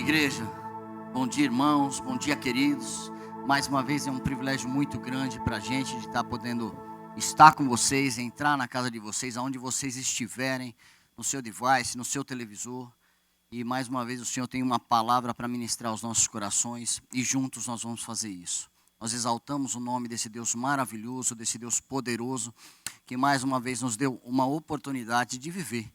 igreja. Bom dia, irmãos. Bom dia, queridos. Mais uma vez é um privilégio muito grande para a gente de estar podendo estar com vocês, entrar na casa de vocês, aonde vocês estiverem, no seu device, no seu televisor. E mais uma vez o Senhor tem uma palavra para ministrar aos nossos corações e juntos nós vamos fazer isso. Nós exaltamos o nome desse Deus maravilhoso, desse Deus poderoso, que mais uma vez nos deu uma oportunidade de viver,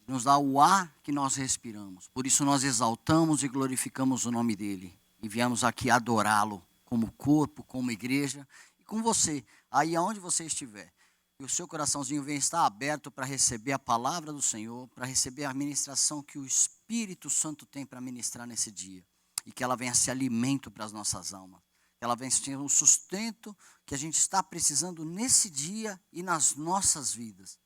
nos dá o ar que nós respiramos. Por isso nós exaltamos e glorificamos o nome dEle. E viemos aqui adorá-lo como corpo, como igreja, e com você, aí aonde você estiver. E o seu coraçãozinho vem estar aberto para receber a palavra do Senhor, para receber a ministração que o Espírito Santo tem para ministrar nesse dia. E que ela venha ser alimento para as nossas almas. Que ela venha ser um sustento que a gente está precisando nesse dia e nas nossas vidas.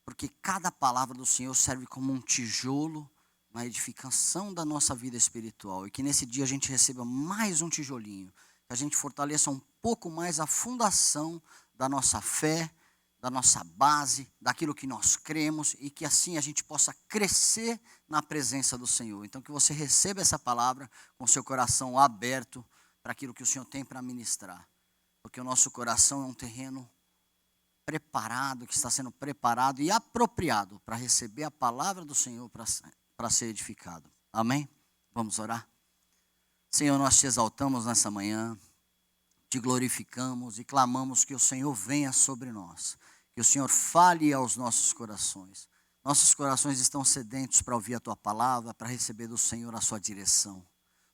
Porque cada palavra do Senhor serve como um tijolo na edificação da nossa vida espiritual. E que nesse dia a gente receba mais um tijolinho. Que a gente fortaleça um pouco mais a fundação da nossa fé, da nossa base, daquilo que nós cremos. E que assim a gente possa crescer na presença do Senhor. Então que você receba essa palavra com seu coração aberto para aquilo que o Senhor tem para ministrar. Porque o nosso coração é um terreno preparado, que está sendo preparado e apropriado para receber a palavra do Senhor para ser edificado. Amém? Vamos orar? Senhor, nós te exaltamos nessa manhã, te glorificamos e clamamos que o Senhor venha sobre nós, que o Senhor fale aos nossos corações. Nossos corações estão sedentos para ouvir a tua palavra, para receber do Senhor a sua direção.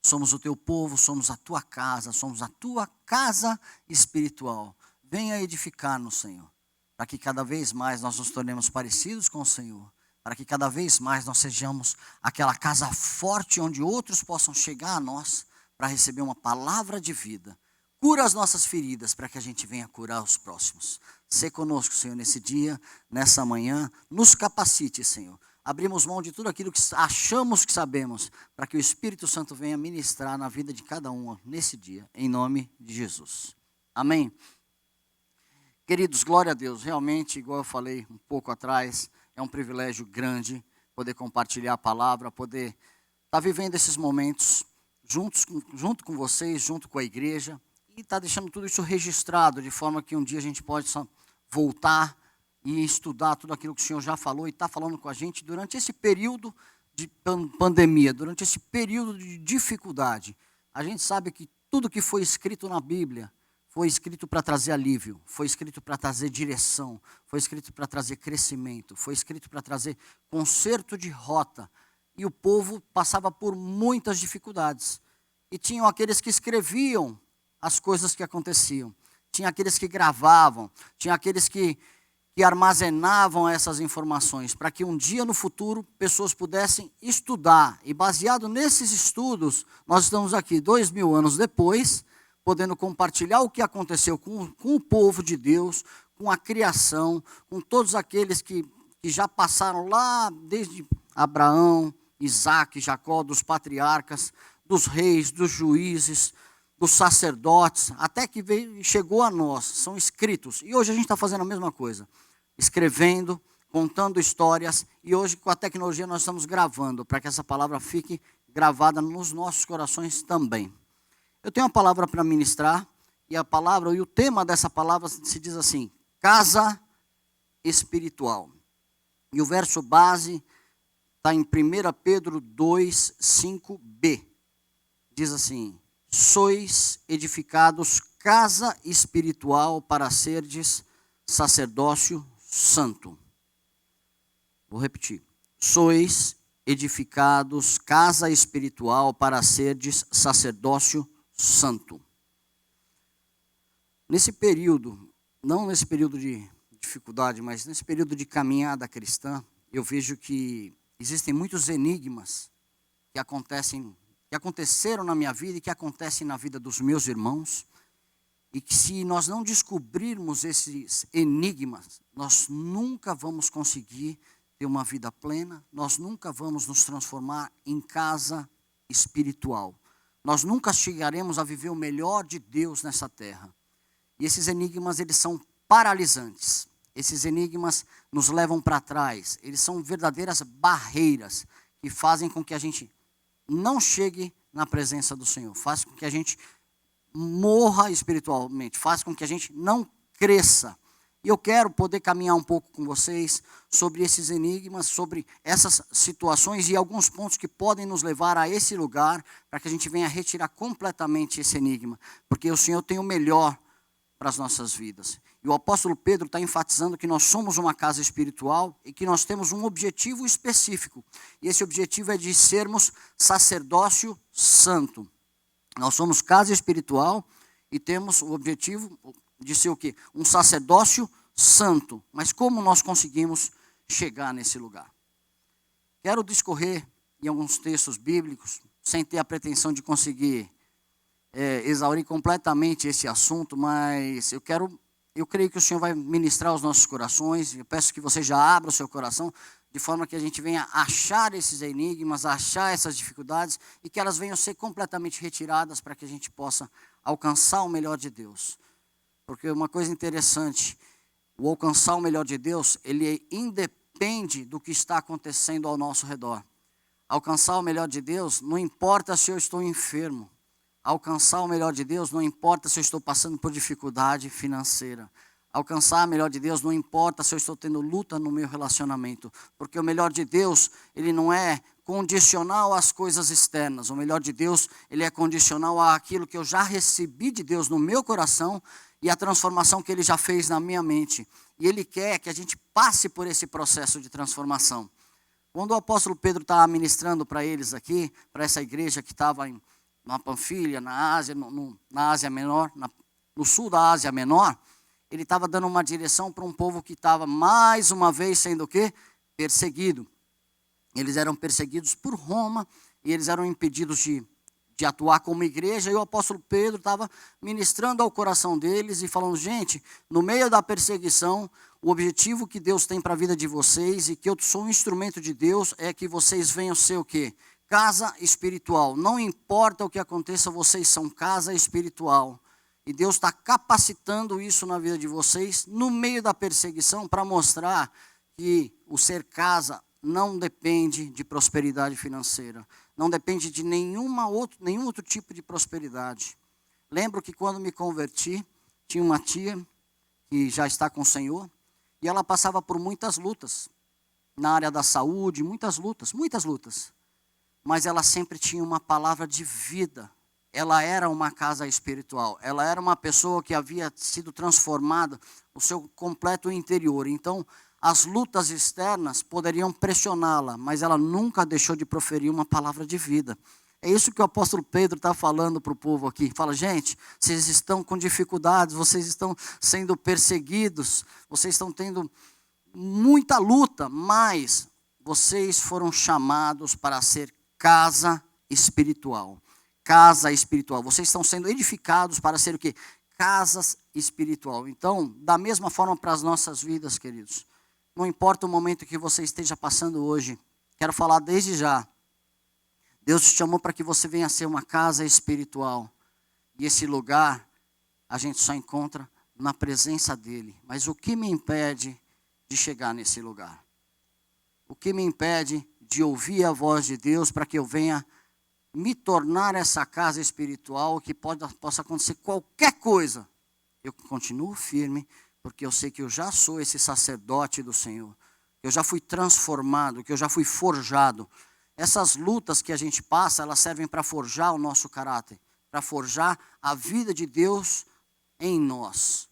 Somos o teu povo, somos a tua casa espiritual. Venha edificar-nos, Senhor. Para que cada vez mais nós nos tornemos parecidos com o Senhor. Para que cada vez mais nós sejamos aquela casa forte onde outros possam chegar a nós para receber uma palavra de vida. Cura as nossas feridas para que a gente venha curar os próximos. Sê conosco, Senhor, nesse dia, nessa manhã. Nos capacite, Senhor. Abrimos mão de tudo aquilo que achamos que sabemos para que o Espírito Santo venha ministrar na vida de cada um nesse dia. Em nome de Jesus. Amém. Queridos, glória a Deus, realmente, igual eu falei um pouco atrás, é um privilégio grande poder compartilhar a palavra, poder estar vivendo esses momentos junto com vocês, junto com a igreja, e estar deixando tudo isso registrado, de forma que um dia a gente possa voltar e estudar tudo aquilo que o Senhor já falou e está falando com a gente durante esse período de pandemia, durante esse período de dificuldade. A gente sabe que tudo que foi escrito na Bíblia foi escrito para trazer alívio, foi escrito para trazer direção, foi escrito para trazer crescimento, foi escrito para trazer conserto de rota. E o povo passava por muitas dificuldades. E tinham aqueles que escreviam as coisas que aconteciam. Tinha aqueles que gravavam, tinha aqueles que armazenavam essas informações, para que um dia no futuro pessoas pudessem estudar. E baseado nesses estudos, nós estamos aqui 2000 anos depois, podendo compartilhar o que aconteceu com o povo de Deus, com a criação, com todos aqueles que já passaram lá, desde Abraão, Isaac, Jacó, dos patriarcas, dos reis, dos juízes, dos sacerdotes, até que chegou a nós, são escritos. E hoje a gente está fazendo a mesma coisa, escrevendo, contando histórias, e hoje com a tecnologia nós estamos gravando, para que essa palavra fique gravada nos nossos corações também. Eu tenho uma palavra para ministrar, e o tema dessa palavra se diz assim, casa espiritual. E o verso base está em 1 Pedro 2, 5b. Diz assim, sois edificados casa espiritual para serdes sacerdócio santo. Vou repetir. Sois edificados casa espiritual para serdes sacerdócio santo. Nesse período, não nesse período de dificuldade, mas nesse período de caminhada cristã, eu vejo que existem muitos enigmas que aconteceram na minha vida e que acontecem na vida dos meus irmãos, e que se nós não descobrirmos esses enigmas, nós nunca vamos conseguir ter uma vida plena, nós nunca vamos nos transformar em casa espiritual. Nós nunca chegaremos a viver o melhor de Deus nessa terra. E esses enigmas, eles são paralisantes. Esses enigmas nos levam para trás. Eles são verdadeiras barreiras que fazem com que a gente não chegue na presença do Senhor. Faz com que a gente morra espiritualmente. Faz com que a gente não cresça. E eu quero poder caminhar um pouco com vocês sobre esses enigmas, sobre essas situações e alguns pontos que podem nos levar a esse lugar, para que a gente venha retirar completamente esse enigma. Porque o Senhor tem o melhor para as nossas vidas. E o apóstolo Pedro está enfatizando que nós somos uma casa espiritual e que nós temos um objetivo específico. E esse objetivo é de sermos sacerdócio santo. Nós somos casa espiritual e temos o objetivo de ser o quê? Um sacerdócio santo. Mas como nós conseguimos chegar nesse lugar? Quero discorrer em alguns textos bíblicos, sem ter a pretensão de conseguir exaurir completamente esse assunto, mas eu creio que o Senhor vai ministrar os nossos corações. Eu peço que você já abra o seu coração, de forma que a gente venha achar esses enigmas, achar essas dificuldades, e que elas venham ser completamente retiradas, para que a gente possa alcançar o melhor de Deus. Porque uma coisa interessante, o alcançar o melhor de Deus, ele independe do que está acontecendo ao nosso redor. Alcançar o melhor de Deus, não importa se eu estou enfermo. Alcançar o melhor de Deus, não importa se eu estou passando por dificuldade financeira. Alcançar o melhor de Deus, não importa se eu estou tendo luta no meu relacionamento. Porque o melhor de Deus, ele não é condicional às coisas externas. O melhor de Deus, ele é condicional àquilo que eu já recebi de Deus no meu coração e a transformação que ele já fez na minha mente. E ele quer que a gente passe por esse processo de transformação. Quando o apóstolo Pedro estava ministrando para eles aqui, para essa igreja que estava na Panfilha, na Ásia, na Ásia Menor, no sul da Ásia Menor, ele estava dando uma direção para um povo que estava mais uma vez sendo o quê? Perseguido. Eles eram perseguidos por Roma e eles eram impedidos de atuar como igreja, e o apóstolo Pedro estava ministrando ao coração deles e falando: gente, no meio da perseguição, o objetivo que Deus tem para a vida de vocês, e que eu sou um instrumento de Deus, é que vocês venham ser o quê? Casa espiritual. Não importa o que aconteça, vocês são casa espiritual. E Deus está capacitando isso na vida de vocês, no meio da perseguição, para mostrar que o ser casa não depende de prosperidade financeira. Não depende de nenhum outro tipo de prosperidade. Lembro que quando me converti, tinha uma tia que já está com o Senhor, e ela passava por muitas lutas, na área da saúde, muitas lutas. Mas ela sempre tinha uma palavra de vida. Ela era uma casa espiritual. Ela era uma pessoa que havia sido transformada, o seu completo interior. Então, as lutas externas poderiam pressioná-la, mas ela nunca deixou de proferir uma palavra de vida. É isso que o apóstolo Pedro está falando para o povo aqui. Fala: gente, vocês estão com dificuldades, vocês estão sendo perseguidos, vocês estão tendo muita luta, mas vocês foram chamados para ser casa espiritual. Casa espiritual. Vocês estão sendo edificados para ser o quê? Casas espiritual. Então, da mesma forma para as nossas vidas, queridos. Não importa o momento que você esteja passando hoje. Quero falar desde já. Deus te chamou para que você venha ser uma casa espiritual. E esse lugar a gente só encontra na presença dEle. Mas o que me impede de chegar nesse lugar? O que me impede de ouvir a voz de Deus para que eu venha me tornar essa casa espiritual, que possa acontecer qualquer coisa? Eu continuo firme, porque eu sei que eu já sou esse sacerdote do Senhor. Eu já fui transformado, que eu já fui forjado. Essas lutas que a gente passa, elas servem para forjar o nosso caráter, para forjar a vida de Deus em nós.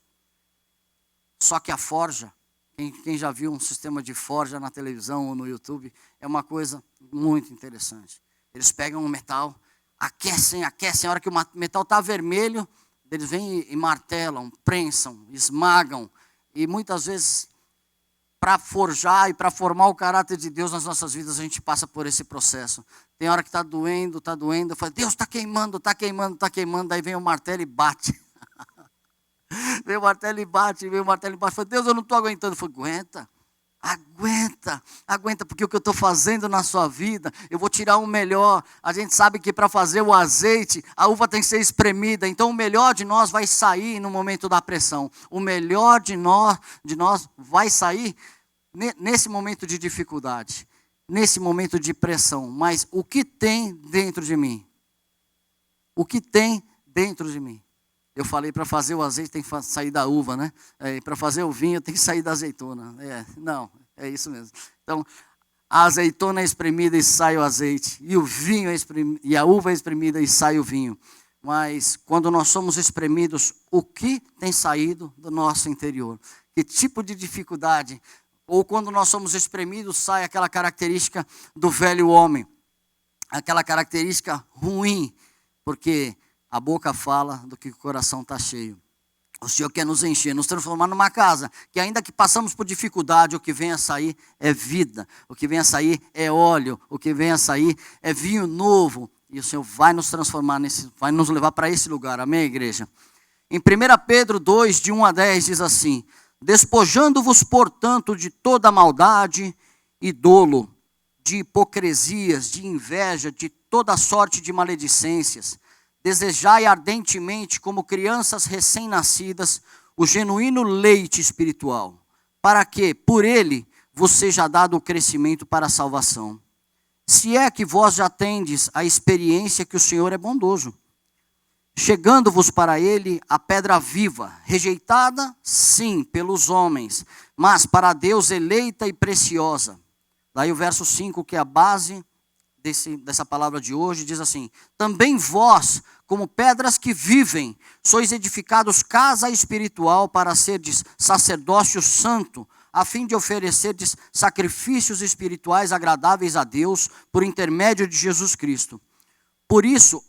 Só que a forja, quem já viu um sistema de forja na televisão ou no YouTube, é uma coisa muito interessante. Eles pegam o metal, aquecem, a hora que o metal está vermelho, eles vêm e martelam, prensam, esmagam. E muitas vezes, para forjar e para formar o caráter de Deus nas nossas vidas, a gente passa por esse processo. Tem hora que está doendo, eu falo: Deus, está queimando. Daí vem o martelo e bate. Vem o martelo e bate. Fala: Deus, eu não estou aguentando. Eu falo: aguenta, porque o que eu estou fazendo na sua vida, eu vou tirar o melhor. A gente sabe que para fazer o azeite, a uva tem que ser espremida. Então o melhor de nós vai sair no momento da pressão. O melhor de nós vai sair nesse momento de dificuldade. nesse momento de pressão, mas o que tem dentro de mim? O que tem dentro de mim? Eu falei, para fazer o azeite tem que sair da uva, né? Para fazer o vinho tem que sair da azeitona. Não, é isso mesmo. Então, a azeitona é espremida e sai o azeite. E o vinho é espremido, e a uva é espremida e sai o vinho. Mas quando nós somos espremidos, o que tem saído do nosso interior? Que tipo de dificuldade? Ou quando nós somos espremidos, sai aquela característica do velho homem. Aquela característica ruim. Porque a boca fala do que o coração está cheio. O Senhor quer nos encher, nos transformar numa casa, que ainda que passamos por dificuldade, o que vem a sair é vida, o que vem a sair é óleo, o que vem a sair é vinho novo, e o Senhor vai nos transformar, vai nos levar para esse lugar, amém, igreja? Em 1 Pedro 2, de 1 a 10, diz assim: despojando-vos, portanto, de toda maldade e dolo, de hipocrisias, de inveja, de toda sorte de maledicências, desejai ardentemente, como crianças recém-nascidas, o genuíno leite espiritual, para que, por ele, vos seja dado o crescimento para a salvação. Se é que vós já tendes a experiência que o Senhor é bondoso, chegando-vos para ele a pedra viva, rejeitada, sim, pelos homens, mas para Deus eleita e preciosa. Daí o verso 5, que é a base dessa palavra de hoje, diz assim: também vós, como pedras que vivem, sois edificados casa espiritual para serdes sacerdócio santo, a fim de oferecerdes sacrifícios espirituais agradáveis a Deus, por intermédio de Jesus Cristo. Por isso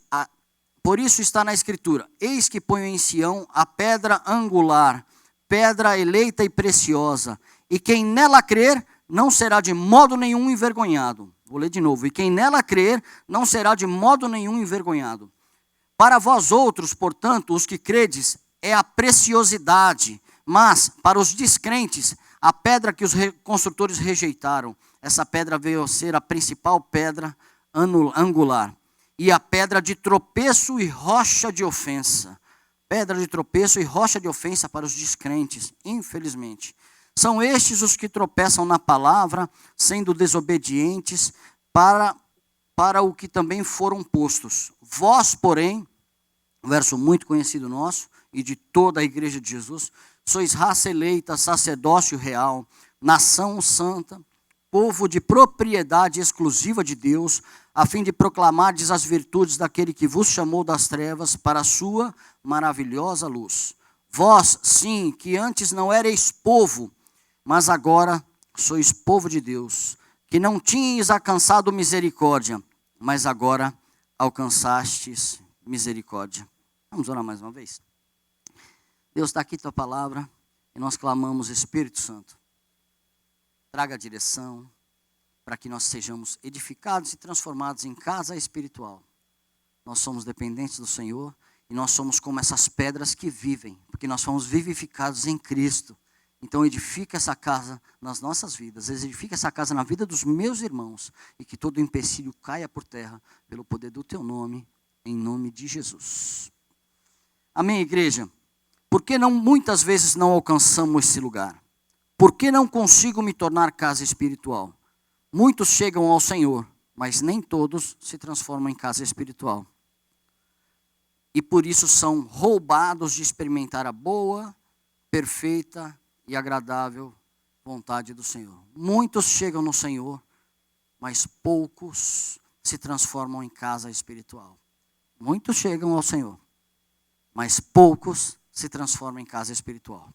está na Escritura: eis que ponho em Sião a pedra angular, pedra eleita e preciosa, e quem nela crer não será de modo nenhum envergonhado. Vou ler de novo. E quem nela crer não será de modo nenhum envergonhado. Para vós outros, portanto, os que credes, é a preciosidade, mas para os descrentes, a pedra que os construtores rejeitaram. Essa pedra veio a ser a principal pedra angular. E a pedra de tropeço e rocha de ofensa. Pedra de tropeço e rocha de ofensa para os descrentes, infelizmente. São estes os que tropeçam na palavra, sendo desobedientes para o que também foram postos. Vós, porém, verso muito conhecido nosso e de toda a igreja de Jesus, sois raça eleita, sacerdócio real, nação santa, povo de propriedade exclusiva de Deus, a fim de proclamardes as virtudes daquele que vos chamou das trevas para a sua maravilhosa luz. Vós, sim, que antes não erais povo, mas agora sois povo de Deus, que não tinhas alcançado misericórdia, mas agora alcançastes misericórdia. Vamos orar mais uma vez? Deus, está aqui tua palavra, e nós clamamos: Espírito Santo, traga a direção, para que nós sejamos edificados e transformados em casa espiritual. Nós somos dependentes do Senhor, e nós somos como essas pedras que vivem, porque nós fomos vivificados em Cristo. Então edifica essa casa nas nossas vidas, edifica essa casa na vida dos meus irmãos, e que todo empecilho caia por terra, pelo poder do teu nome, em nome de Jesus. Amém, igreja? Por que muitas vezes não alcançamos esse lugar? Por que não consigo me tornar casa espiritual? Muitos chegam ao Senhor, mas nem todos se transformam em casa espiritual. E por isso são roubados de experimentar a boa, perfeita e agradável vontade do Senhor. Muitos chegam no Senhor, mas poucos se transformam em casa espiritual. Muitos chegam ao Senhor, mas poucos se transformam em casa espiritual.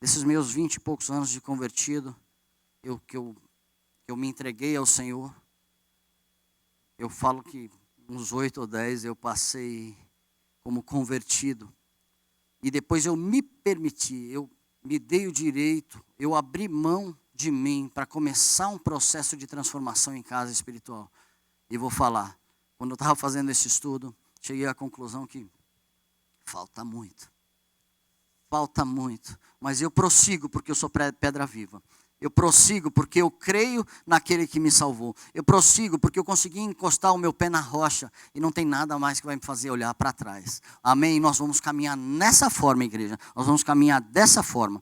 Desses meus 20 e poucos anos de convertido, que eu me entreguei ao Senhor, eu falo que uns 8 ou 10 eu passei como convertido. E depois eu me permiti, eu me dei o direito, eu abri mão de mim para começar um processo de transformação em casa espiritual. E vou falar, quando eu estava fazendo esse estudo, cheguei à conclusão que falta muito. Falta muito, mas eu prossigo porque eu sou pedra viva. Eu prossigo porque eu creio naquele que me salvou. Eu prossigo porque eu consegui encostar o meu pé na rocha e não tem nada mais que vai me fazer olhar para trás. Amém? Nós vamos caminhar nessa forma, igreja. Nós vamos caminhar dessa forma.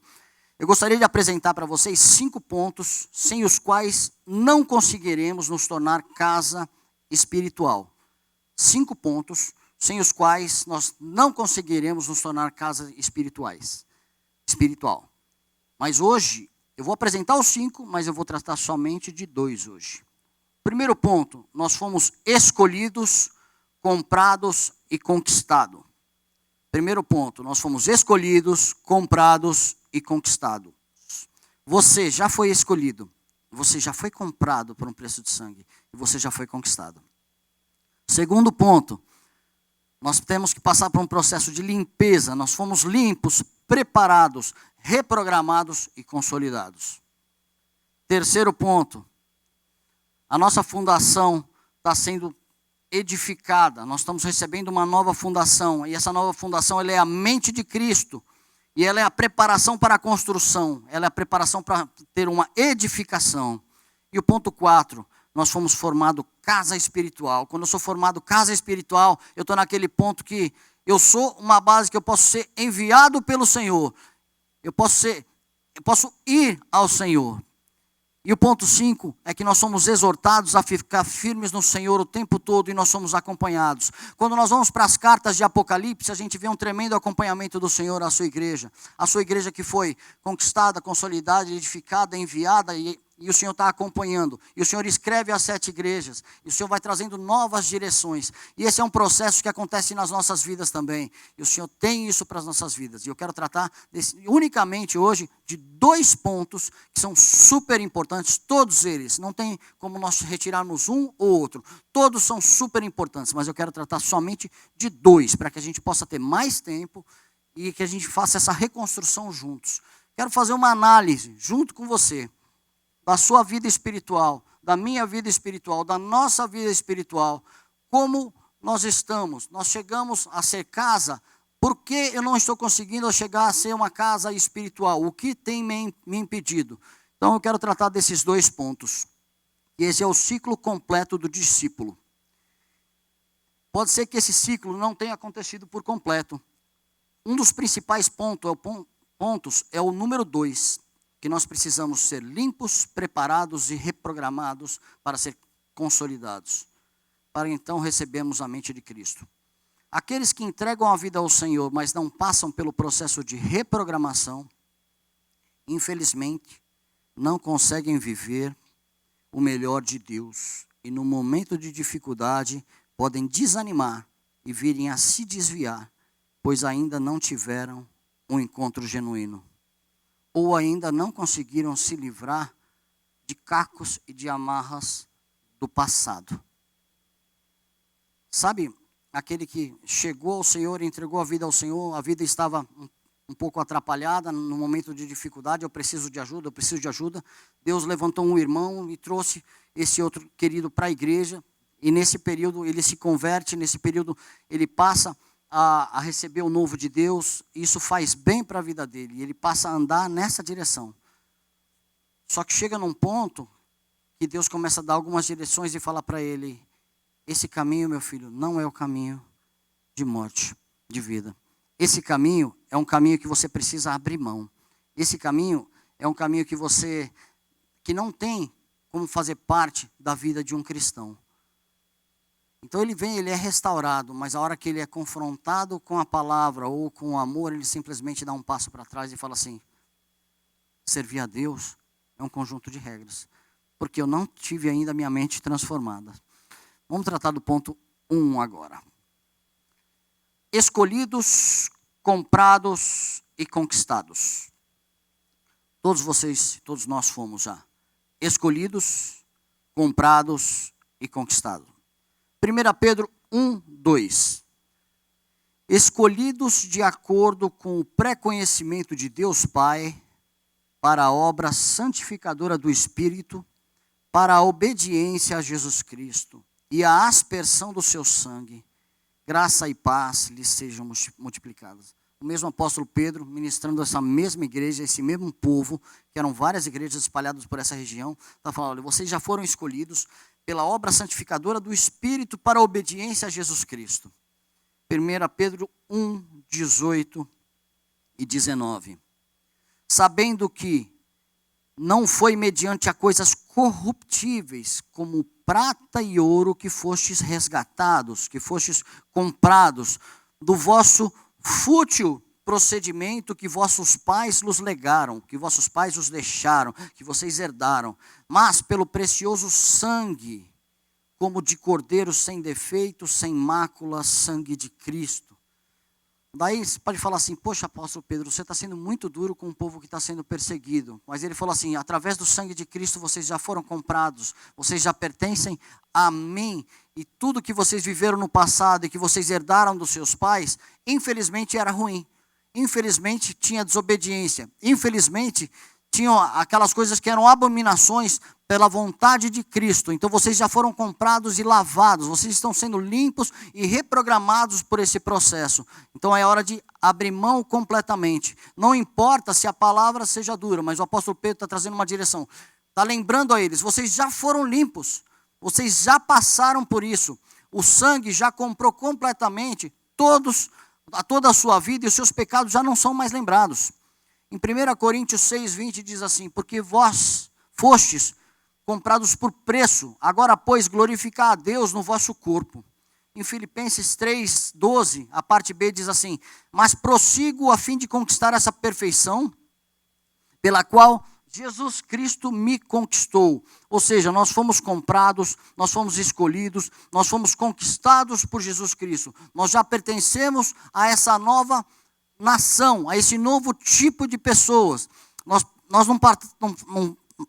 eu gostaria de apresentar para vocês 5 pontos sem os quais não conseguiremos nos tornar casa espiritual. 5 pontos sem os quais nós não conseguiremos nos tornar casas espiritual. Mas hoje, eu vou apresentar os 5, mas eu vou tratar somente de 2 hoje. Primeiro ponto, nós fomos escolhidos, comprados e conquistados. Primeiro ponto, nós fomos escolhidos, comprados e conquistados. Você já foi escolhido, você já foi comprado por um preço de sangue e você já foi conquistado. Segundo ponto, nós temos que passar por um processo de limpeza. Nós fomos limpos, preparados, reprogramados e consolidados. Terceiro ponto, a nossa fundação está sendo edificada. Nós estamos recebendo uma nova fundação. E essa nova fundação ela é a mente de Cristo. E ela é a preparação para a construção. Ela é a preparação para ter uma edificação. E o ponto 4, nós fomos formados casa espiritual. Quando eu sou formado casa espiritual, eu estou naquele ponto que eu sou uma base que eu posso ser enviado pelo Senhor. Eu posso ir ao Senhor. E o ponto 5 é que nós somos exortados a ficar firmes no Senhor o tempo todo e nós somos acompanhados. Quando nós vamos para as cartas de Apocalipse, a gente vê um tremendo acompanhamento do Senhor à sua igreja. A sua igreja que foi conquistada, consolidada, edificada, enviada e o Senhor está acompanhando. E o Senhor escreve as 7 igrejas. E o Senhor vai trazendo novas direções. E esse é um processo que acontece nas nossas vidas também. E o Senhor tem isso para as nossas vidas. E eu quero tratar unicamente hoje de 2 pontos que são super importantes. Todos eles. Não tem como nós retirarmos um ou outro. Todos são super importantes. Mas eu quero tratar somente de 2. Para que a gente possa ter mais tempo e que a gente faça essa reconstrução juntos. Quero fazer uma análise junto com você. Da sua vida espiritual, da minha vida espiritual, da nossa vida espiritual, como nós estamos. Nós chegamos a ser casa, por que eu não estou conseguindo chegar a ser uma casa espiritual? O que tem me impedido? Então eu quero tratar desses 2 pontos. E esse é o ciclo completo do discípulo. Pode ser que esse ciclo não tenha acontecido por completo. Um dos principais pontos é o número 2. Que nós precisamos ser limpos, preparados e reprogramados para ser consolidados, para então recebermos a mente de Cristo. Aqueles que entregam a vida ao Senhor, mas não passam pelo processo de reprogramação, infelizmente, não conseguem viver o melhor de Deus. E no momento de dificuldade, podem desanimar e virem a se desviar, pois ainda não tiveram um encontro genuíno. Ou ainda não conseguiram se livrar de cacos e de amarras do passado. Sabe, aquele que chegou ao Senhor e entregou a vida ao Senhor, a vida estava um pouco atrapalhada, no momento de dificuldade, eu preciso de ajuda. Deus levantou um irmão e trouxe esse outro querido para a igreja, e nesse período ele se converte, nesse período ele passa a receber o novo de Deus, isso faz bem para a vida dele, e ele passa a andar nessa direção. Só que chega num ponto que Deus começa a dar algumas direções e fala para ele, esse caminho, meu filho, não é o caminho de morte, de vida. Esse caminho é um caminho que você precisa abrir mão. Esse caminho é um caminho que não tem como fazer parte da vida de um cristão. Então ele vem, ele é restaurado, mas a hora que ele é confrontado com a palavra ou com o amor, ele simplesmente dá um passo para trás e fala assim, servir a Deus é um conjunto de regras, porque eu não tive ainda a minha mente transformada. Vamos tratar do ponto 1 agora. Escolhidos, comprados e conquistados. Todos nós fomos já escolhidos, comprados e conquistados. 1 Pedro 1, 2. Escolhidos de acordo com o pré-conhecimento de Deus Pai, para a obra santificadora do Espírito, para a obediência a Jesus Cristo e a aspersão do seu sangue, graça e paz lhes sejam multiplicadas. O mesmo apóstolo Pedro, ministrando essa mesma igreja, esse mesmo povo, que eram várias igrejas espalhadas por essa região, está falando, olha, vocês já foram escolhidos pela obra santificadora do Espírito para a obediência a Jesus Cristo. 1 Pedro 1, 18 e 19. sabendo que não foi mediante a coisas corruptíveis, como prata e ouro, que fostes resgatados, que fostes comprados, do vosso fútil procedimento que vossos pais nos legaram, que vossos pais os deixaram, que vocês herdaram, mas pelo precioso sangue, como de cordeiro sem defeito, sem mácula, sangue de Cristo. Daí você pode falar assim, poxa, apóstolo Pedro, você está sendo muito duro com o povo que está sendo perseguido. Mas ele falou assim, através do sangue de Cristo vocês já foram comprados, vocês já pertencem a mim. E tudo que vocês viveram no passado e que vocês herdaram dos seus pais, infelizmente era ruim. Infelizmente tinha desobediência. Infelizmente tinham aquelas coisas que eram abominações pela vontade de Cristo. Então vocês já foram comprados e lavados, vocês estão sendo limpos e reprogramados por esse processo. Então é hora de abrir mão completamente. Não importa se a palavra seja dura, mas o apóstolo Pedro está trazendo uma direção. Está lembrando a eles, vocês já foram limpos, vocês já passaram por isso. O sangue já comprou completamente toda a sua vida e os seus pecados já não são mais lembrados. Em 1 Coríntios 6:20 diz assim, porque vós fostes comprados por preço, agora pois glorificar a Deus no vosso corpo. Em Filipenses 3:12, a parte B diz assim, mas prossigo a fim de conquistar essa perfeição, pela qual Jesus Cristo me conquistou. Ou seja, nós fomos comprados, nós fomos escolhidos, nós fomos conquistados por Jesus Cristo. Nós já pertencemos a essa nova nação, a esse novo tipo de pessoas. Nós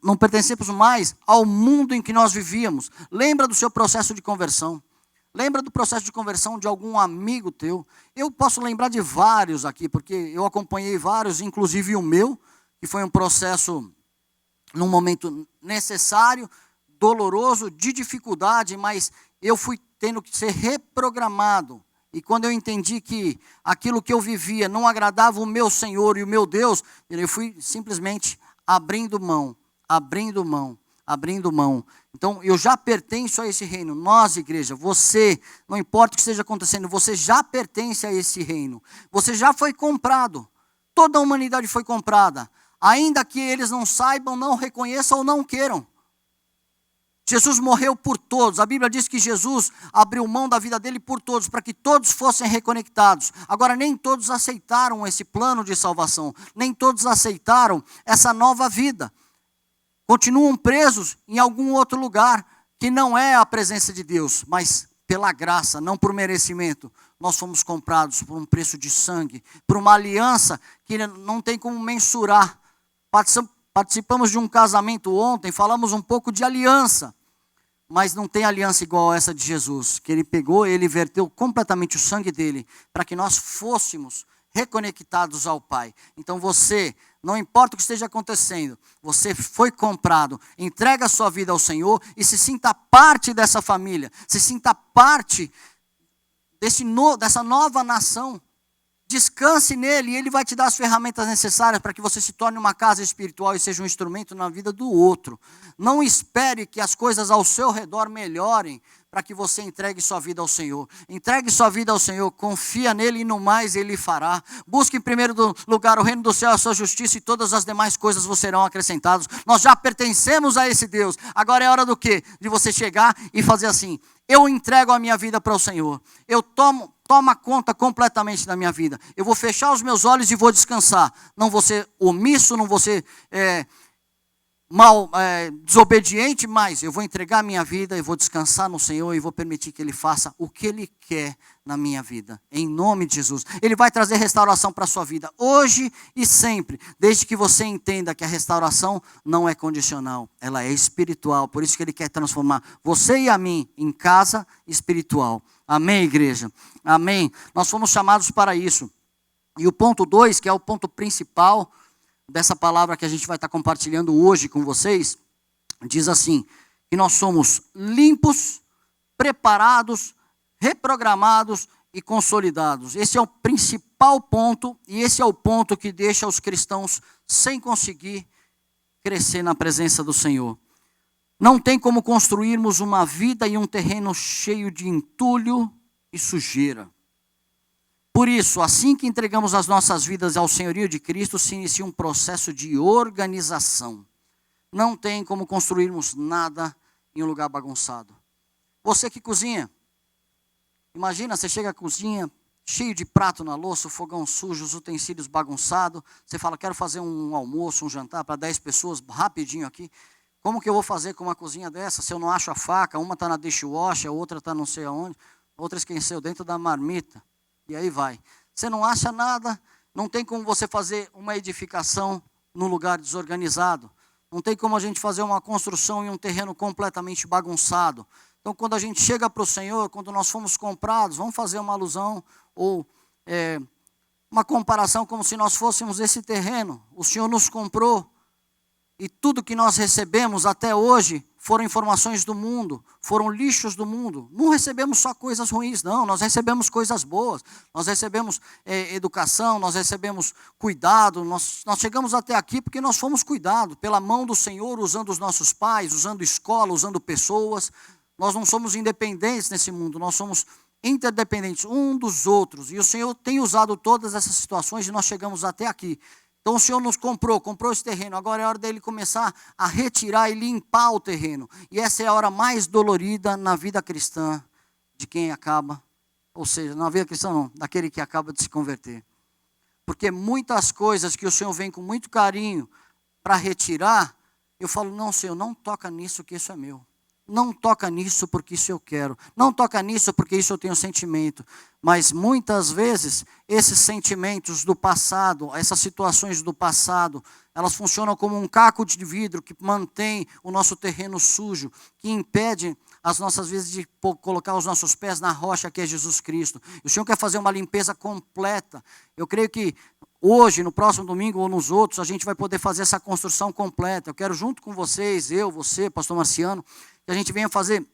não pertencemos mais ao mundo em que nós vivíamos. Lembra do seu processo de conversão. Lembra do processo de conversão de algum amigo teu. Eu posso lembrar de vários aqui, porque eu acompanhei vários, inclusive o meu, que foi um processo num momento necessário, doloroso, de dificuldade, mas eu fui tendo que ser reprogramado. E quando eu entendi que aquilo que eu vivia não agradava o meu Senhor e o meu Deus, eu fui simplesmente abrindo mão. Então, eu já pertenço a esse reino. Nós, igreja, você, não importa o que esteja acontecendo, você já pertence a esse reino. Você já foi comprado. Toda a humanidade foi comprada. Ainda que eles não saibam, não reconheçam ou não queiram. Jesus morreu por todos. A Bíblia diz que Jesus abriu mão da vida dele por todos, para que todos fossem reconectados. Agora, nem todos aceitaram esse plano de salvação. Nem todos aceitaram essa nova vida. Continuam presos em algum outro lugar, que não é a presença de Deus, mas pela graça, não por merecimento. Nós fomos comprados por um preço de sangue, por uma aliança que não tem como mensurar. Participamos de um casamento ontem, falamos um pouco de aliança, mas não tem aliança igual a essa de Jesus, que ele pegou, ele verteu completamente o sangue dele, para que nós fôssemos reconectados ao Pai. Então você, não importa o que esteja acontecendo, você foi comprado, entrega a sua vida ao Senhor e se sinta parte dessa família, se sinta parte dessa nova nação. Descanse nele e ele vai te dar as ferramentas necessárias para que você se torne uma casa espiritual e seja um instrumento na vida do outro. Não espere que as coisas ao seu redor melhorem para que você entregue sua vida ao Senhor. Entregue sua vida ao Senhor, confia nele e no mais ele fará. Busque em primeiro lugar o reino do céu, a sua justiça e todas as demais coisas vos serão acrescentadas. Nós já pertencemos a esse Deus. Agora é hora do quê? De você chegar e fazer assim, eu entrego a minha vida para o Senhor. Toma conta completamente da minha vida. Eu vou fechar os meus olhos e vou descansar. Não vou ser omisso, não vou ser desobediente, mas eu vou entregar a minha vida, eu vou descansar no Senhor e vou permitir que Ele faça o que Ele quer na minha vida. Em nome de Jesus. Ele vai trazer restauração para a sua vida, hoje e sempre, desde que você entenda que a restauração não é condicional, ela é espiritual. Por isso que Ele quer transformar você e a mim em casa espiritual. Amém, igreja? Amém. Nós fomos chamados para isso. E o ponto 2, que é o ponto principal dessa palavra que a gente vai estar compartilhando hoje com vocês, diz assim, que nós somos limpos, preparados, reprogramados e consolidados. Esse é o principal ponto e esse é o ponto que deixa os cristãos sem conseguir crescer na presença do Senhor. Não tem como construirmos uma vida e um terreno cheio de entulho e sujeira. Por isso, assim que entregamos as nossas vidas ao senhorio de Cristo, se inicia um processo de organização. Não tem como construirmos nada em um lugar bagunçado. Você que cozinha, imagina, você chega à cozinha, cheio de prato na louça, o fogão sujo, os utensílios bagunçados. Você fala, quero fazer um almoço, um jantar para 10 pessoas, rapidinho aqui. Como que eu vou fazer com uma cozinha dessa, se eu não acho a faca? Uma está na dishwasher, a outra está não sei aonde, outra esqueceu dentro da marmita. E aí vai. Você não acha nada, não tem como você fazer uma edificação num lugar desorganizado. Não tem como a gente fazer uma construção em um terreno completamente bagunçado. Então, quando a gente chega para o Senhor, quando nós fomos comprados, vamos fazer uma alusão ou uma comparação como se nós fôssemos esse terreno. O Senhor nos comprou e tudo que nós recebemos até hoje foram informações do mundo, foram lixos do mundo. Não recebemos só coisas ruins, não. Nós recebemos coisas boas, nós recebemos educação, nós recebemos cuidado. Nós chegamos até aqui porque nós fomos cuidados pela mão do Senhor, usando os nossos pais, usando escola, usando pessoas. Nós não somos independentes nesse mundo, nós somos interdependentes um dos outros. E o Senhor tem usado todas essas situações e nós chegamos até aqui. Então o Senhor nos comprou esse terreno. Agora é hora dele começar a retirar e limpar o terreno. E essa é a hora mais dolorida na vida cristã de quem acaba, ou seja, na vida cristã não, daquele que acaba de se converter. Porque muitas coisas que o Senhor vem com muito carinho para retirar, eu falo, não, Senhor, não toca nisso que isso é meu. Não toca nisso porque isso eu quero. Não toca nisso porque isso eu tenho sentimento. Mas muitas vezes, esses sentimentos do passado, essas situações do passado, elas funcionam como um caco de vidro que mantém o nosso terreno sujo, que impede as nossas vezes de colocar os nossos pés na rocha que é Jesus Cristo. O Senhor quer fazer uma limpeza completa. Eu creio que hoje, no próximo domingo ou nos outros, a gente vai poder fazer essa construção completa. Eu quero junto com vocês, você, pastor Marciano, que a gente venha fazer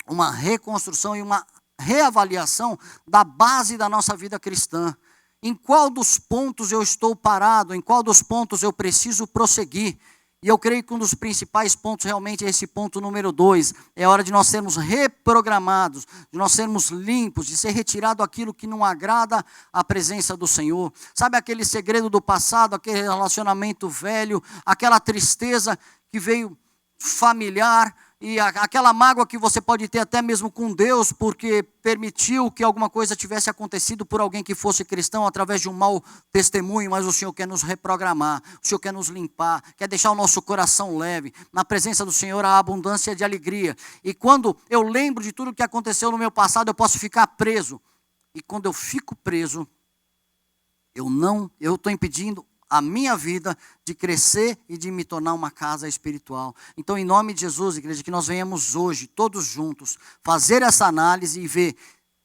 uma reconstrução e uma reavaliação da base da nossa vida cristã. Em qual dos pontos eu estou parado, em qual dos pontos eu preciso prosseguir. E eu creio que um dos principais pontos realmente é esse ponto número 2. É hora de nós sermos reprogramados, de nós sermos limpos, de ser retirado aquilo que não agrada a presença do Senhor. Sabe aquele segredo do passado, aquele relacionamento velho, aquela tristeza que veio familiar, e aquela mágoa que você pode ter até mesmo com Deus, porque permitiu que alguma coisa tivesse acontecido por alguém que fosse cristão, através de um mau testemunho, mas o Senhor quer nos reprogramar, o Senhor quer nos limpar, quer deixar o nosso coração leve. Na presença do Senhor há abundância de alegria. E quando eu lembro de tudo que aconteceu no meu passado, eu posso ficar preso. E quando eu fico preso, eu estou impedindo a minha vida de crescer e de me tornar uma casa espiritual. Então, em nome de Jesus, igreja, que nós venhamos hoje, todos juntos, fazer essa análise e ver,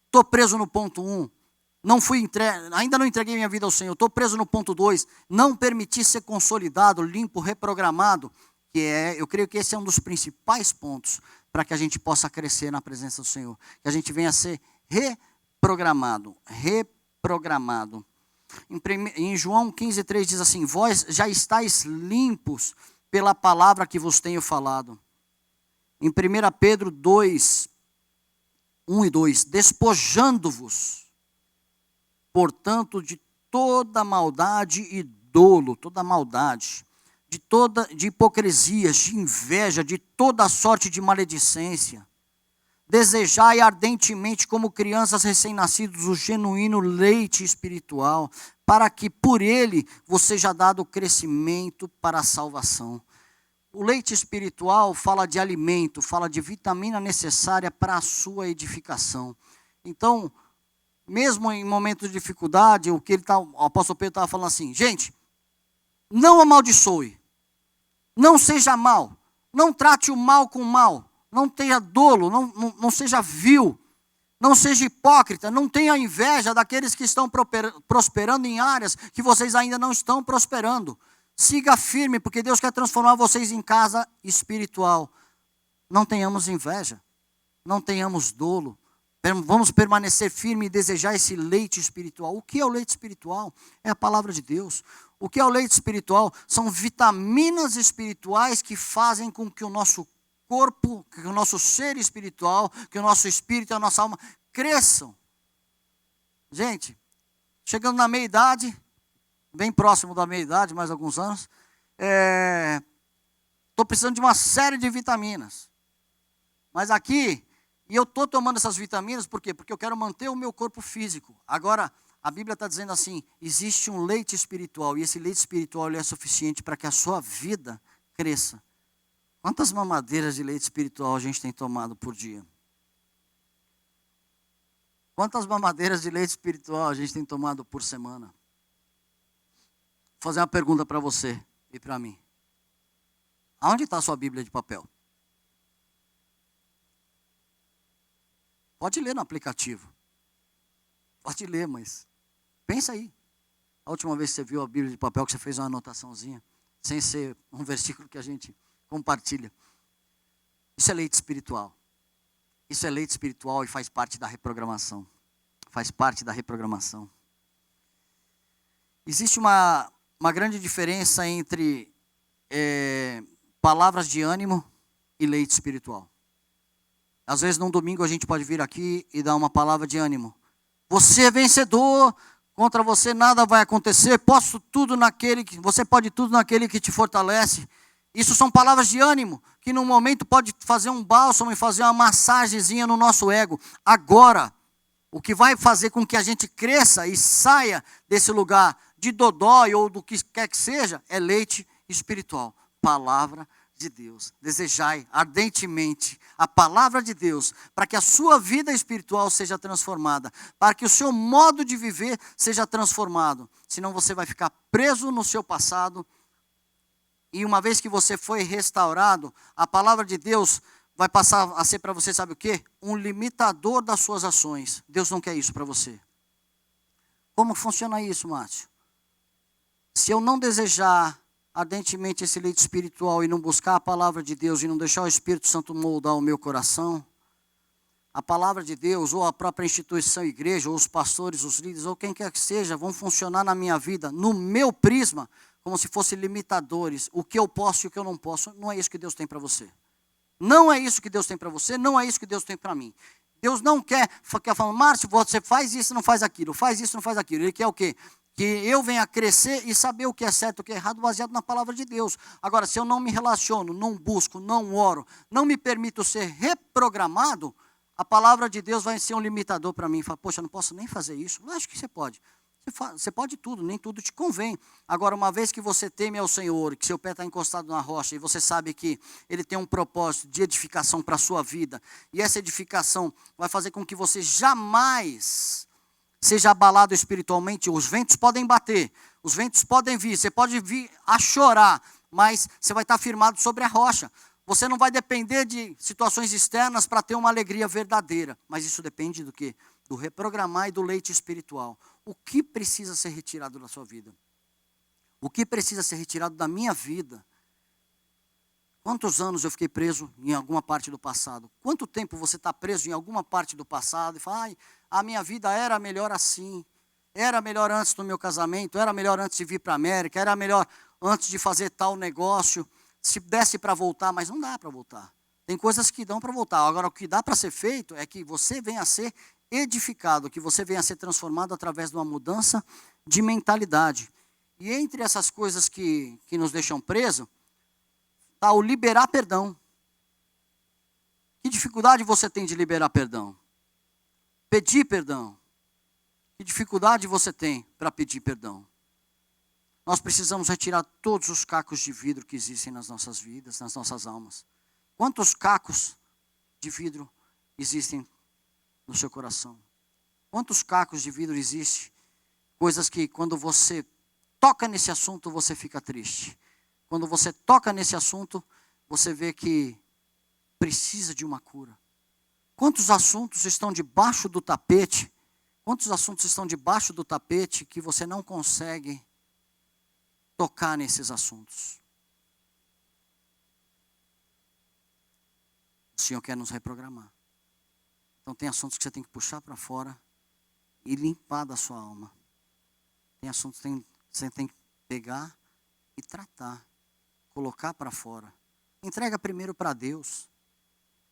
estou preso no ponto 1, ainda não entreguei minha vida ao Senhor, estou preso no ponto 2, não permitir ser consolidado, limpo, reprogramado, eu creio que esse é um dos principais pontos para que a gente possa crescer na presença do Senhor, que a gente venha a ser reprogramado. Em João 15,3 diz assim, vós já estáis limpos pela palavra que vos tenho falado. Em 1 Pedro 2, 1 e 2, despojando-vos, portanto, de toda maldade e dolo, toda maldade, de hipocrisias, de inveja, de toda sorte de maledicência. Desejai ardentemente como crianças recém-nascidos o genuíno leite espiritual, para que por ele vos seja dado crescimento para a salvação. O leite espiritual fala de alimento, fala de vitamina necessária para a sua edificação. Então, mesmo em momentos de dificuldade, o apóstolo Pedro estava falando assim, gente, não amaldiçoe, não seja mal, não trate o mal com o mal. Não tenha dolo, não seja vil, não seja hipócrita, não tenha inveja daqueles que estão prosperando em áreas que vocês ainda não estão prosperando. Siga firme, porque Deus quer transformar vocês em casa espiritual. Não tenhamos inveja, não tenhamos dolo. Vamos permanecer firme e desejar esse leite espiritual. O que é o leite espiritual? É a palavra de Deus. O que é o leite espiritual? São vitaminas espirituais que fazem com que o nosso corpo, que o nosso ser espiritual, que o nosso espírito e a nossa alma cresçam. Gente, chegando na meia-idade, bem próximo da meia-idade, mais alguns anos, estou precisando de uma série de vitaminas. Mas aqui, e eu estou tomando essas vitaminas, por quê? Porque eu quero manter o meu corpo físico. Agora, a Bíblia está dizendo assim, existe um leite espiritual, e esse leite espiritual ele é suficiente para que a sua vida cresça. Quantas mamadeiras de leite espiritual a gente tem tomado por dia? Quantas mamadeiras de leite espiritual a gente tem tomado por semana? Vou fazer uma pergunta para você e para mim. Aonde está a sua Bíblia de papel? Pode ler no aplicativo. Pode ler, mas pensa aí. A última vez que você viu a Bíblia de papel, que você fez uma anotaçãozinha, sem ser um versículo que a gente compartilha. Isso é leite espiritual. Isso é leite espiritual e faz parte da reprogramação. Faz parte da reprogramação. Existe uma grande diferença entre palavras de ânimo e leite espiritual. Às vezes, num domingo, a gente pode vir aqui e dar uma palavra de ânimo. Você é vencedor, contra você nada vai acontecer, você pode tudo naquele que te fortalece. Isso são palavras de ânimo, que no momento pode fazer um bálsamo e fazer uma massagenzinha no nosso ego. Agora, o que vai fazer com que a gente cresça e saia desse lugar de dodói ou do que quer que seja, é leite espiritual. Palavra de Deus. Desejai ardentemente a palavra de Deus, para que a sua vida espiritual seja transformada, para que o seu modo de viver seja transformado. Senão você vai ficar preso no seu passado. E uma vez que você foi restaurado, a palavra de Deus vai passar a ser para você, sabe o quê? Um limitador das suas ações. Deus não quer isso para você. Como funciona isso, Márcio? Se eu não desejar ardentemente esse leite espiritual e não buscar a palavra de Deus e não deixar o Espírito Santo moldar o meu coração, a palavra de Deus, ou a própria instituição, a igreja, ou os pastores, os líderes, ou quem quer que seja, vão funcionar na minha vida, no meu prisma, como se fossem limitadores, o que eu posso e o que eu não posso. Não é isso que Deus tem para você. Não é isso que Deus tem para você, não é isso que Deus tem para mim. Deus não quer falar, Márcio, você faz isso, não faz aquilo, faz isso, não faz aquilo. Ele quer o quê? Que eu venha crescer e saber o que é certo e o que é errado, baseado na palavra de Deus. Agora, se eu não me relaciono, não busco, não oro, não me permito ser reprogramado, a palavra de Deus vai ser um limitador para mim. Fala, poxa, eu não posso nem fazer isso. Lógico que você pode. Você pode tudo, nem tudo te convém. Agora, uma vez que você teme ao Senhor, que seu pé está encostado na rocha, e você sabe que Ele tem um propósito de edificação para a sua vida, e essa edificação vai fazer com que você jamais seja abalado espiritualmente. Os ventos podem bater, os ventos podem vir, você pode vir a chorar, mas você vai estar firmado sobre a rocha. Você não vai depender de situações externas para ter uma alegria verdadeira, mas isso depende do quê? Do reprogramar e do leite espiritual. O que precisa ser retirado da sua vida? O que precisa ser retirado da minha vida? Quantos anos eu fiquei preso em alguma parte do passado? Quanto tempo você está preso em alguma parte do passado e fala, a minha vida era melhor assim, era melhor antes do meu casamento, era melhor antes de vir para a América, era melhor antes de fazer tal negócio, se desse para voltar, mas não dá para voltar. Tem coisas que dão para voltar. Agora, o que dá para ser feito é que você venha a ser edificado, que você venha a ser transformado através de uma mudança de mentalidade. E entre essas coisas que nos deixam presos, está o liberar perdão. Que dificuldade você tem de liberar perdão? Pedir perdão. Que dificuldade você tem para pedir perdão? Nós precisamos retirar todos os cacos de vidro que existem nas nossas vidas, nas nossas almas. Quantos cacos de vidro existem no seu coração? Quantos cacos de vidro existem? Coisas que quando você toca nesse assunto, você fica triste. Quando você toca nesse assunto, você vê que precisa de uma cura. Quantos assuntos estão debaixo do tapete? Quantos assuntos estão debaixo do tapete que você não consegue tocar nesses assuntos? O Senhor quer nos reprogramar. Então tem assuntos que você tem que puxar para fora e limpar da sua alma. Tem assuntos que você tem que pegar e tratar, colocar para fora. Entrega primeiro para Deus.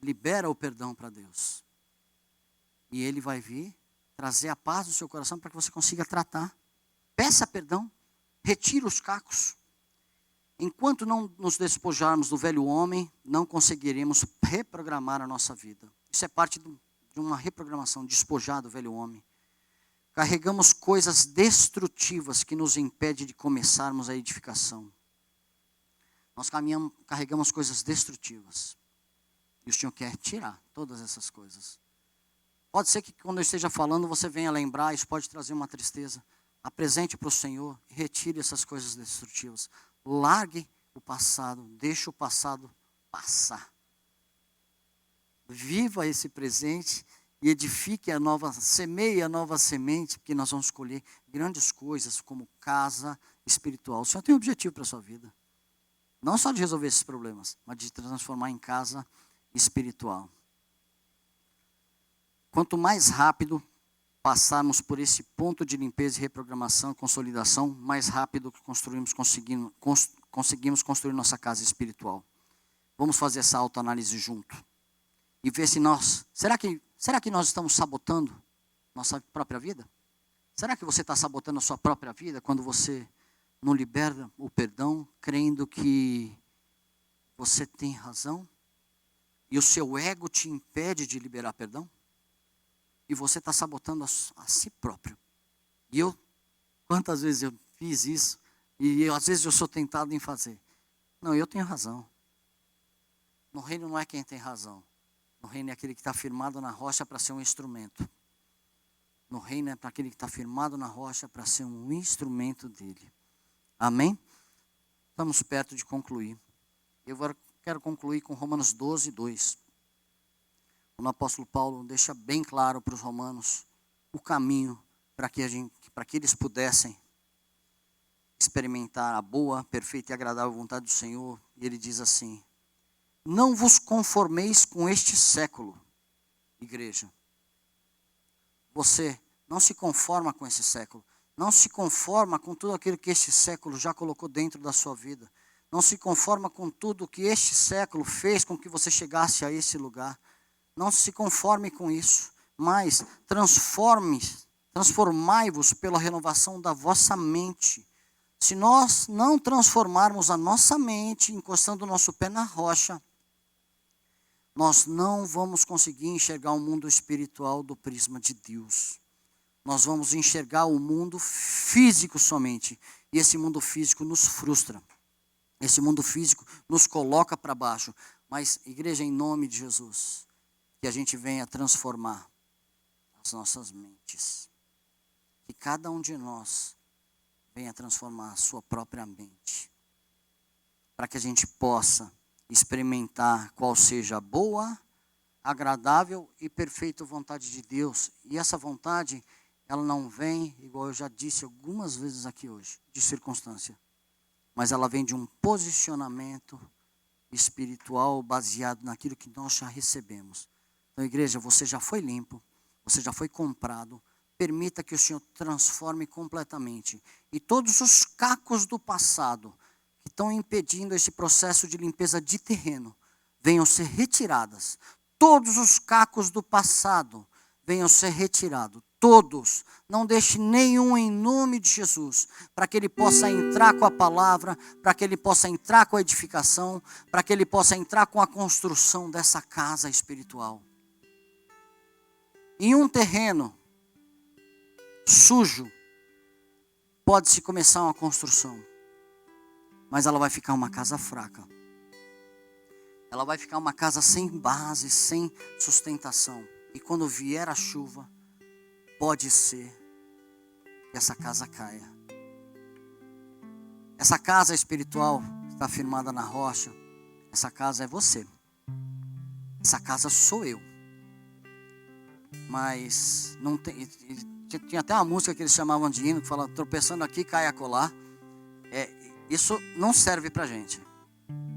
Libera o perdão para Deus. E Ele vai vir trazer a paz no seu coração para que você consiga tratar. Peça perdão, retire os cacos. Enquanto não nos despojarmos do velho homem, não conseguiremos reprogramar a nossa vida. Isso é parte de uma reprogramação, despojar do velho homem. Carregamos coisas destrutivas que nos impedem de começarmos a edificação. Nós carregamos coisas destrutivas. E o Senhor quer tirar todas essas coisas. Pode ser que quando eu esteja falando, você venha lembrar, isso pode trazer uma tristeza. Apresente para o Senhor e retire essas coisas destrutivas. Largue o passado, deixe o passado passar. Viva esse presente e edifique a nova, semeie a nova semente, porque nós vamos escolher grandes coisas como casa espiritual. O Senhor tem um objetivo para a sua vida. Não só de resolver esses problemas, mas de transformar em casa espiritual. Quanto mais rápido passarmos por esse ponto de limpeza e reprogramação, consolidação, mais rápido conseguimos construir nossa casa espiritual. Vamos fazer essa autoanálise junto. E ver se será que nós estamos sabotando nossa própria vida? Será que você está sabotando a sua própria vida quando você não libera o perdão, crendo que você tem razão? E o seu ego te impede de liberar perdão? E você está sabotando a si próprio. E quantas vezes eu fiz isso, e às vezes eu sou tentado em fazer. Não, eu tenho razão. No reino não é quem tem razão. No reino é aquele que está firmado na rocha para ser um instrumento. No reino é para aquele que está firmado na rocha para ser um instrumento dele. Amém? Estamos perto de concluir. Eu quero concluir com Romanos 12, 2. O apóstolo Paulo deixa bem claro para os romanos o caminho para que eles pudessem experimentar a boa, perfeita e agradável vontade do Senhor. E ele diz assim: não vos conformeis com este século, igreja. Você não se conforma com esse século. Não se conforma com tudo aquilo que este século já colocou dentro da sua vida. Não se conforma com tudo que este século fez com que você chegasse a esse lugar. Não se conforme com isso, mas transformai-vos pela renovação da vossa mente. Se nós não transformarmos a nossa mente, encostando o nosso pé na rocha, nós não vamos conseguir enxergar o mundo espiritual do prisma de Deus. Nós vamos enxergar o mundo físico somente. E esse mundo físico nos frustra. Esse mundo físico nos coloca para baixo. Mas, igreja, em nome de Jesus, que a gente venha transformar as nossas mentes. Que cada um de nós venha transformar a sua própria mente. Para que a gente possa experimentar qual seja a boa, agradável e perfeita vontade de Deus. E essa vontade, ela não vem, igual eu já disse algumas vezes aqui hoje, de circunstância. Mas ela vem de um posicionamento espiritual baseado naquilo que nós já recebemos. Então, igreja, você já foi limpo, você já foi comprado. Permita que o Senhor transforme completamente. E todos os cacos do passado que estão impedindo esse processo de limpeza de terreno venham ser retiradas. Todos os cacos do passado venham ser retirados. Todos. Não deixe nenhum em nome de Jesus. Para que ele possa entrar com a palavra, para que ele possa entrar com a edificação, para que ele possa entrar com a construção dessa casa espiritual. Em um terreno sujo, pode-se começar uma construção, mas ela vai ficar uma casa fraca. Ela vai ficar uma casa sem base, sem sustentação. E quando vier a chuva, pode ser que essa casa caia. Essa casa espiritual está firmada na rocha. Essa casa é você. Essa casa sou eu. Mas não tem, tinha até uma música que eles chamavam de hino, que fala, tropeçando aqui, cai acolá. Isso não serve pra gente.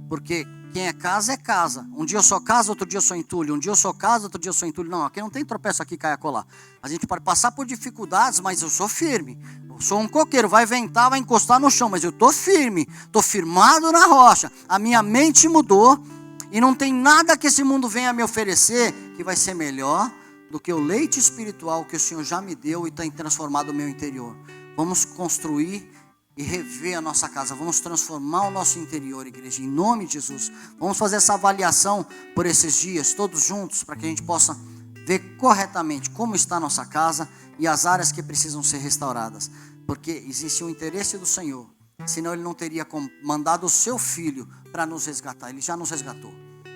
Porque quem é casa é casa. Um dia eu sou casa, outro dia eu sou entulho. Um dia eu sou casa, outro dia eu sou entulho. Não, aqui não tem tropeço aqui, cai acolá. A gente pode passar por dificuldades, mas eu sou firme. Eu sou um coqueiro, vai ventar, vai encostar no chão, mas eu estou firme. Estou firmado na rocha. A minha mente mudou. E não tem nada que esse mundo venha me oferecer que vai ser melhor do que o leite espiritual que o Senhor já me deu e tem transformado o meu interior. Vamos construir e rever a nossa casa. Vamos transformar o nosso interior, igreja, em nome de Jesus. Vamos fazer essa avaliação por esses dias, todos juntos, para que a gente possa ver corretamente como está a nossa casa e as áreas que precisam ser restauradas. Porque existe o interesse do Senhor, senão Ele não teria mandado o seu Filho para nos resgatar. Ele já nos resgatou,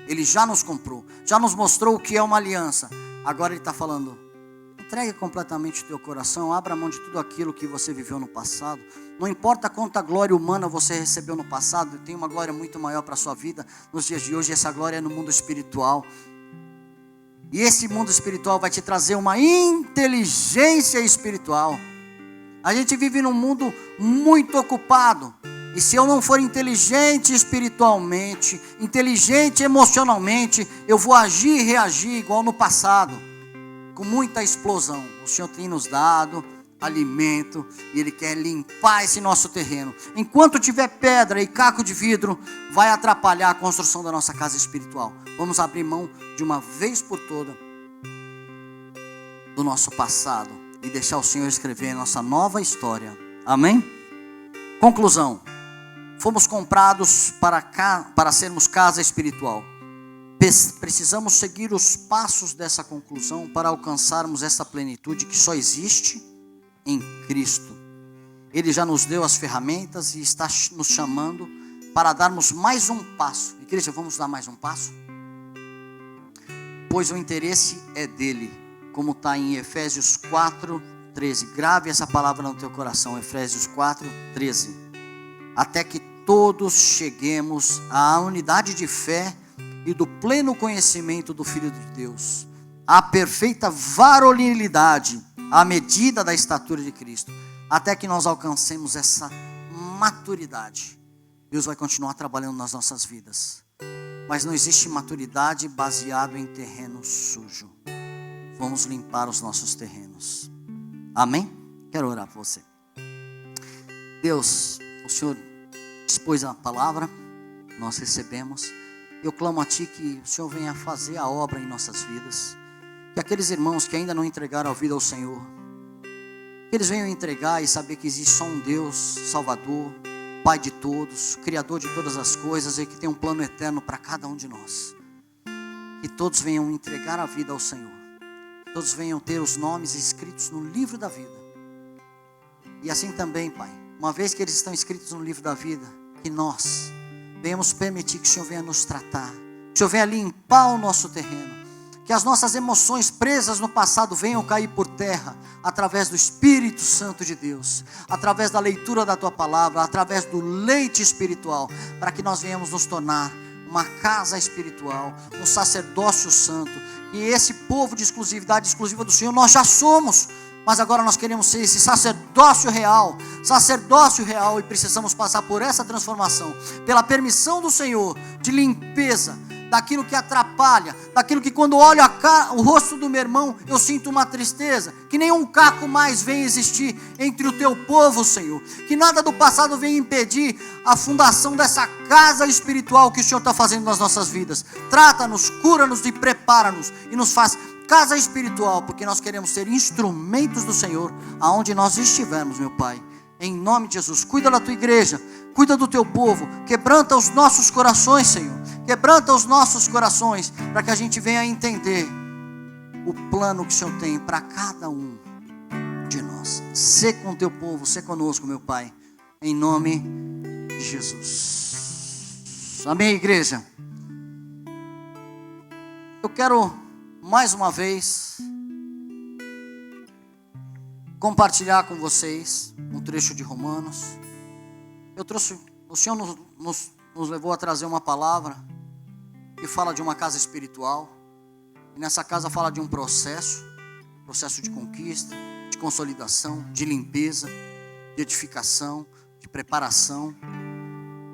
Ele já nos comprou, já nos mostrou o que é uma aliança. Agora Ele está falando: entregue completamente o teu coração, abra mão de tudo aquilo que você viveu no passado. Não importa quanta glória humana você recebeu no passado, tem uma glória muito maior para a sua vida nos dias de hoje. Essa glória é no mundo espiritual. E esse mundo espiritual vai te trazer uma inteligência espiritual. A gente vive num mundo muito ocupado. E se eu não for inteligente espiritualmente, inteligente emocionalmente, eu vou agir e reagir igual no passado, com muita explosão. O Senhor tem nos dado alimento e Ele quer limpar esse nosso terreno. Enquanto tiver pedra e caco de vidro, vai atrapalhar a construção da nossa casa espiritual. Vamos abrir mão de uma vez por toda do nosso passado e deixar o Senhor escrever a nossa nova história. Conclusão: fomos comprados para sermos casa espiritual. Precisamos seguir os passos dessa conclusão para alcançarmos essa plenitude que só existe em Cristo. Ele já nos deu as ferramentas e está nos chamando para darmos mais um passo. Igreja, vamos dar mais um passo? Pois o interesse é dele, como está em Efésios 4:13. Grave essa palavra no teu coração, Efésios 4:13. Até que todos cheguemos à unidade de fé e do pleno conhecimento do Filho de Deus, à perfeita varonilidade, à medida da estatura de Cristo, até que nós alcancemos essa maturidade. Deus vai continuar trabalhando nas nossas vidas, mas não existe maturidade baseada em terreno sujo. Vamos limpar os nossos terrenos. Amém? Quero orar por você. Deus, o Senhor expôs a palavra, nós recebemos. Eu clamo a Ti que o Senhor venha fazer a obra em nossas vidas. Que aqueles irmãos que ainda não entregaram a vida ao Senhor, que eles venham entregar e saber que existe só um Deus, Salvador, Pai de todos, Criador de todas as coisas, e que tem um plano eterno para cada um de nós. Que todos venham entregar a vida ao Senhor. Que todos venham ter os nomes escritos no livro da vida. E assim também, Pai, uma vez que eles estão escritos no livro da vida, que nós venhamos permitir que o Senhor venha nos tratar, que o Senhor venha limpar o nosso terreno, que as nossas emoções presas no passado venham cair por terra, através do Espírito Santo de Deus, através da leitura da Tua palavra, através do leite espiritual, para que nós venhamos nos tornar uma casa espiritual, um sacerdócio santo, e esse povo de exclusividade exclusiva do Senhor, nós já somos, mas agora nós queremos ser esse sacerdócio real, e precisamos passar por essa transformação, pela permissão do Senhor, de limpeza, daquilo que atrapalha, daquilo que quando olho o rosto do meu irmão, eu sinto uma tristeza, que nenhum caco mais venha existir entre o Teu povo, Senhor, que nada do passado venha impedir a fundação dessa casa espiritual que o Senhor está fazendo nas nossas vidas. Trata-nos, cura-nos e prepara-nos, e nos faz casa espiritual, porque nós queremos ser instrumentos do Senhor, aonde nós estivermos, meu Pai. Em nome de Jesus, cuida da Tua igreja, cuida do Teu povo, quebranta os nossos corações, Senhor, quebranta os nossos corações, para que a gente venha entender o plano que o Senhor tem para cada um de nós. Sê com o Teu povo, sê conosco, meu Pai, em nome de Jesus. Amém, igreja? Eu quero mais uma vez compartilhar com vocês um trecho de Romanos. O Senhor nos levou a trazer uma palavra que fala de uma casa espiritual, e nessa casa fala de um processo de conquista, de consolidação, de limpeza, de edificação, de preparação,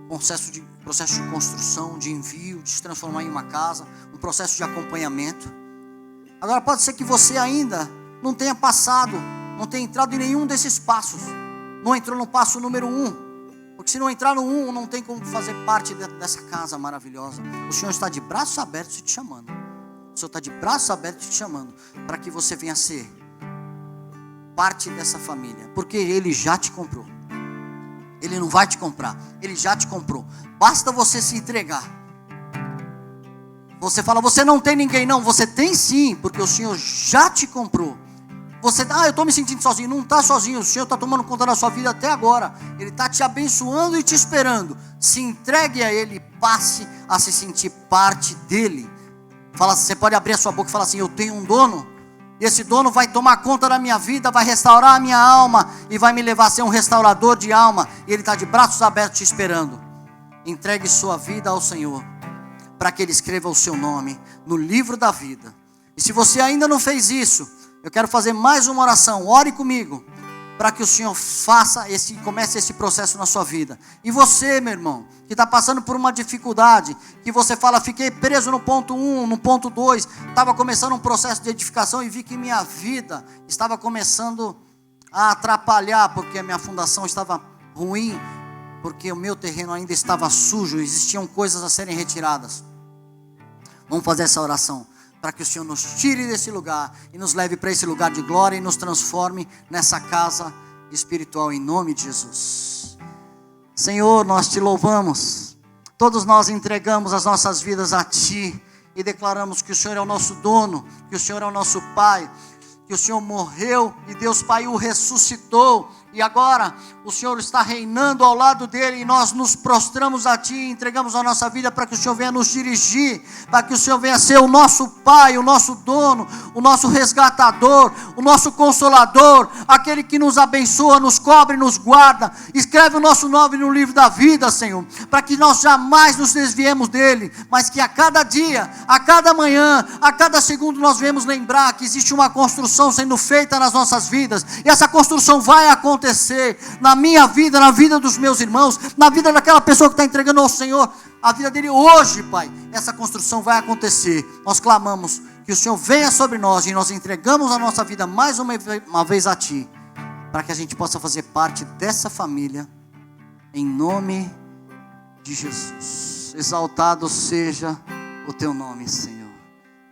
processo de construção, de envio, de se transformar em uma casa, um processo de acompanhamento. Agora pode ser que você ainda não tenha passado, não tenha entrado em nenhum desses passos, não entrou no passo número 1, porque se não entrar no 1, não tem como fazer parte dessa casa maravilhosa. O Senhor está de braços abertos te chamando. O Senhor está de braços abertos te chamando para que você venha ser parte dessa família, porque Ele já te comprou. Ele não vai te comprar, Ele já te comprou. Basta você se entregar. Você fala, você não tem ninguém. Não, você tem sim, porque o Senhor já te comprou. Você, eu estou me sentindo sozinho. Não está sozinho, o Senhor está tomando conta da sua vida até agora. Ele está te abençoando e te esperando. Se entregue a Ele, passe a se sentir parte dEle. Fala, você pode abrir a sua boca e falar assim, eu tenho um dono. E esse dono vai tomar conta da minha vida, vai restaurar a minha alma e vai me levar a ser um restaurador de alma. E Ele está de braços abertos te esperando. Entregue sua vida ao Senhor, para que Ele escreva o seu nome no livro da vida. E se você ainda não fez isso, eu quero fazer mais uma oração. Ore comigo, para que o Senhor comece esse processo na sua vida. E você, meu irmão, que está passando por uma dificuldade, que você fala, fiquei preso no ponto 1, no ponto 2, estava começando um processo de edificação e vi que minha vida estava começando a atrapalhar, porque a minha fundação estava ruim, porque o meu terreno ainda estava sujo, existiam coisas a serem retiradas. Vamos fazer essa oração, para que o Senhor nos tire desse lugar e nos leve para esse lugar de glória e nos transforme nessa casa espiritual, em nome de Jesus. Senhor, nós te louvamos. Todos nós entregamos as nossas vidas a Ti e declaramos que o Senhor é o nosso dono, que o Senhor é o nosso Pai, que o Senhor morreu e Deus Pai o ressuscitou. E agora o Senhor está reinando ao lado dele e nós nos prostramos a Ti e entregamos a nossa vida para que o Senhor venha nos dirigir, para que o Senhor venha ser o nosso Pai, o nosso dono, o nosso resgatador, o nosso consolador, aquele que nos abençoa, nos cobre, nos guarda. Escreve o nosso nome no livro da vida, Senhor, para que nós jamais nos desviemos dele, mas que a cada dia, a cada manhã, a cada segundo nós venhamos lembrar que existe uma construção sendo feita nas nossas vidas, e essa construção vai acontecer na minha vida, na vida dos meus irmãos, na vida daquela pessoa que está entregando ao Senhor a vida dele hoje, Pai. Essa construção vai acontecer. Nós clamamos que o Senhor venha sobre nós e nós entregamos a nossa vida mais uma vez a Ti, para que a gente possa fazer parte dessa família, em nome de Jesus. Exaltado seja o Teu nome, Senhor.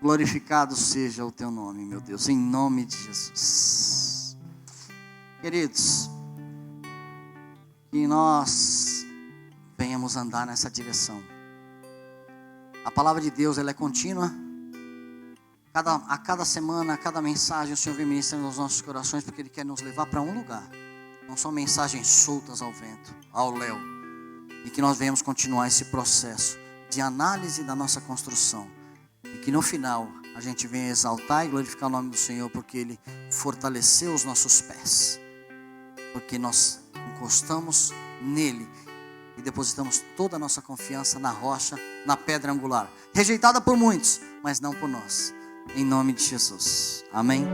Glorificado seja o Teu nome, meu Deus, em nome de Jesus. Queridos, que nós venhamos andar nessa direção. A palavra de Deus, ela é contínua. A cada semana, a cada mensagem, o Senhor vem ministrando nos nossos corações, porque Ele quer nos levar para um lugar. Não são mensagens soltas ao vento, ao léu. E que nós venhamos continuar esse processo de análise da nossa construção. E que no final a gente venha exaltar e glorificar o nome do Senhor, porque Ele fortaleceu os nossos pés. Porque nós encostamos nele e depositamos toda a nossa confiança na rocha, na pedra angular, rejeitada por muitos, mas não por nós, em nome de Jesus, amém?